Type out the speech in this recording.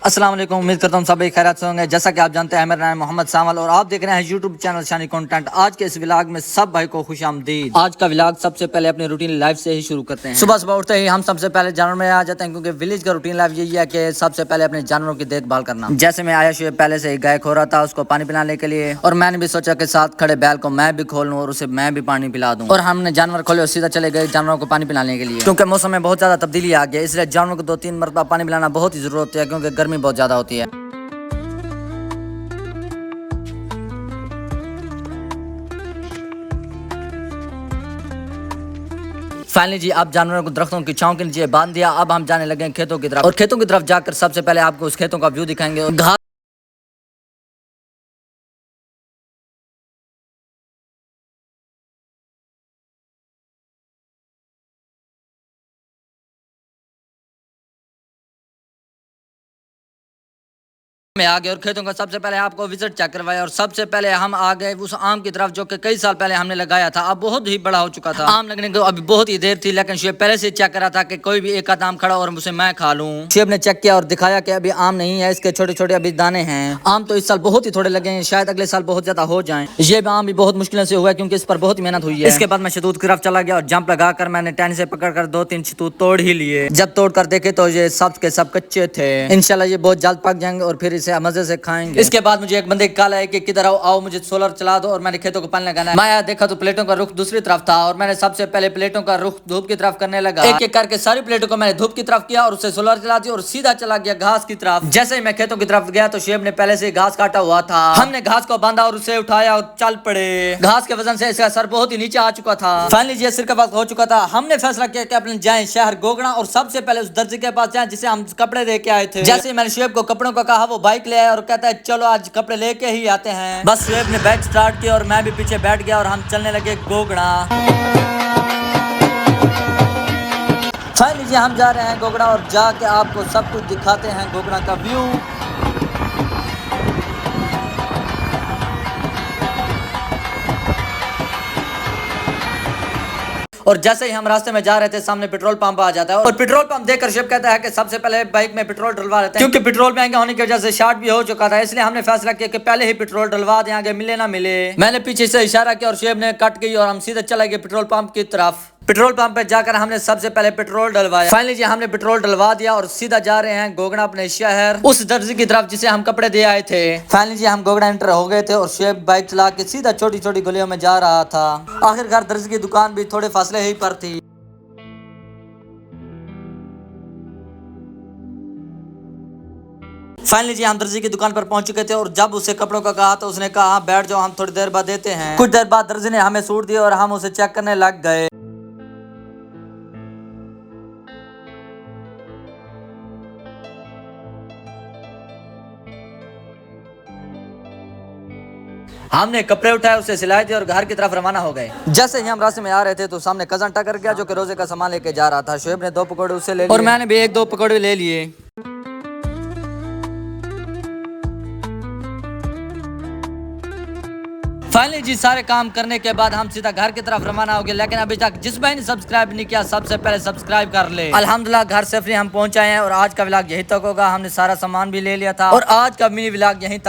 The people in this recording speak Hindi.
अस्सलाम वालेकुम। उम्मीद करता हूँ सभी खैरियत से होंगे। जैसा कि आप जानते हैं, मेरा नाम मोहम्मद सामल और आप देख रहे हैं यूट्यूब चैनल शानी कंटेंट। आज के इस व्लॉग में सब भाई को खुश आमदीद। आज का व्लॉग सबसे पहले अपनी रूटीन लाइफ से ही शुरू करते हैं। सुबह सुबह उठते ही हम सबसे पहले जानवर में आ जाते हैं, क्योंकि विलेज का रूटीन लाइफ यही है कि सबसे पहले अपने जानवरों की देखभाल करना। जैसे मैं आया शुएब पहले से ही गाय खो रहा था उसको पानी पिलाने के लिए, और मैंने भी सोचा कि साथ खड़े बैल को मैं भी खोल लूं और उसे मैं भी पानी पिला दूं। और हमने जानवर खोले और सीधा चले गए जानवरों को पानी पिलाने के लिए, क्योंकि मौसम में बहुत ज्यादा तब्दीली आ गई, इसलिए जानवरों को 2-3 मरतबा पानी पिलाना बहुत ही जरूरत है, क्योंकि गर्मी बहुत ज्यादा होती है। फाइनली जी, आप जानवरों को दरख्तों की छांव के नीचे बांध दिया। अब हम जाने लगे खेतों की तरफ, और खेतों की तरफ जाकर सबसे पहले आपको उस खेतों का व्यू दिखाएंगे। और घास में आ गए और खेतों का सबसे पहले आपको विजिट चेक करवाया, और सबसे पहले हम आ गए उस आम की तरफ जो कि कई साल पहले हमने लगाया था। अब बहुत ही बड़ा हो चुका था, आम लगने को अभी बहुत ही देर थी, लेकिन शुएब पहले से चेक करा था कि कोई भी एक आम खड़ा और उसे मैं खा लूं। शुएब ने चेक किया और दिखाया कि अभी आम नहीं है, इसके छोटे छोटे अभी दाने हैं। आम तो इस साल बहुत ही थोड़े लगे हैं, शायद अगले साल बहुत ज्यादा हो जाए। ये आम भी बहुत मुश्किल से हुआ है, क्योंकि इस पर बहुत मेहनत हुई है। इसके बाद मैं शतूत की तरफ चला गया और जंप लगाकर मैंने टहनी से पकड़कर 2-3 शतूत तोड़ ही लिए। जब तोड़ कर देखे तो ये सब के सब कच्चे थे। इंशाल्लाह ये बहुत जल्द पक जाएंगे और फिर इसे मजे से खाएंगे। इसके बाद मुझे एक बंदे कॉल आया कि किधर आओ मुझे सोलर चला दो, और मैंने खेतों को पानी लगाना है। मैं आया, देखा तो प्लेटों का रुख दूसरी तरफ था, और मैंने सबसे पहले प्लेटों का रुख धूप की तरफ करने लगा। एक एक करके सारी प्लेटों को मैंने धूप की तरफ किया और उसे सोलर चला दी और सीधा चला गया घास की तरफ। जैसे ही मैं खेतों की तरफ गया तो शुएब ने पहले से घास काटा हुआ था। हमने घास को बांधा और उसे उठाया और चल पड़े। घास के वजन से इसका सर बहुत ही नीचे आ चुका था। फाइनली ये सिर का वक्त हो चुका था। हमने फैसला किया कि अपने जाएं शहर गोगड़ा और सबसे पहले उस दर्जी के पास जाएं जिसे हम कपड़े दे के आए थे। जैसे मैंने शुएब को कपड़ों का कहा, वो बाइक ले आया और कहता है चलो आज कपड़े लेके ही आते हैं। बस शुएब ने बाइक स्टार्ट की और मैं भी पीछे बैठ गया और हम चलने लगे गोगड़ा। फाइनली जी हम जा रहे हैं गोगड़ा और जाके आपको सब कुछ दिखाते हैं गोगड़ा का व्यू। और जैसे ही हम रास्ते में जा रहे थे सामने पेट्रोल पंप आ जाता है, और पेट्रोल पंप देखकर शुएब कहता है कि सबसे पहले बाइक में पेट्रोल डलवा लेते हैं, क्योंकि पेट्रोल महंगा होने की वजह से शार्ट भी हो चुका था। इसलिए हमने फैसला किया कि पहले ही पेट्रोल डलवा दें, आगे मिले ना मिले। मैंने पीछे से इशारा किया और शुएब ने कट गई और हम सीधे चले गए पेट्रोल पंप की तरफ। पेट्रोल पंप पे जाकर हमने सबसे पहले पेट्रोल डलवाया। फाइनली जी हमने पेट्रोल डलवा दिया और सीधा जा रहे हैं गोगड़ा अपने शहर, उस दर्जी की तरफ जिसे हम कपड़े दे आए थे। फाइनली जी हम गोगड़ा एंटर हो गए थे और शुएब बाइक चला के सीधा छोटी छोटी गलियों में जा रहा था। आखिरकार दर्जी की दुकान भी थोड़े फासले ही पर थी। फाइनली जी हम दर्जी की दुकान पर पहुंच चुके थे, और जब उसे कपड़ों का कहा तो उसने कहा बैठ जाओ, हम थोड़ी देर बाद देते हैं। कुछ देर बाद दर्जी ने हमें सूट दिया और हम उसे चेक करने लग गए। हमने कपड़े उठाए, उसे सिलाई दी और घर की तरफ रवाना हो गए। जैसे ही हम रास्ते में आ रहे थे तो सामने कजन टकर गया जो कि रोजे का सामान लेके जा रहा था। शुएब ने 2 पकौड़े उससे ले लिए और मैंने भी 1-2 पकौड़े ले लिए। फाइनली जी सारे काम करने के बाद हम सीधा घर की तरफ रवाना हो गए, लेकिन अभी तक जिस भाई ने सब्सक्राइब नहीं किया सबसे पहले सब्सक्राइब कर ले। अल्हम्दुलिल्लाह घर से फ्री हम पहुंचे हैं, और आज का व्लॉग यहीं तक होगा। हमने सारा सामान भी ले लिया था और आज का मिनी व्लॉग यहीं तक।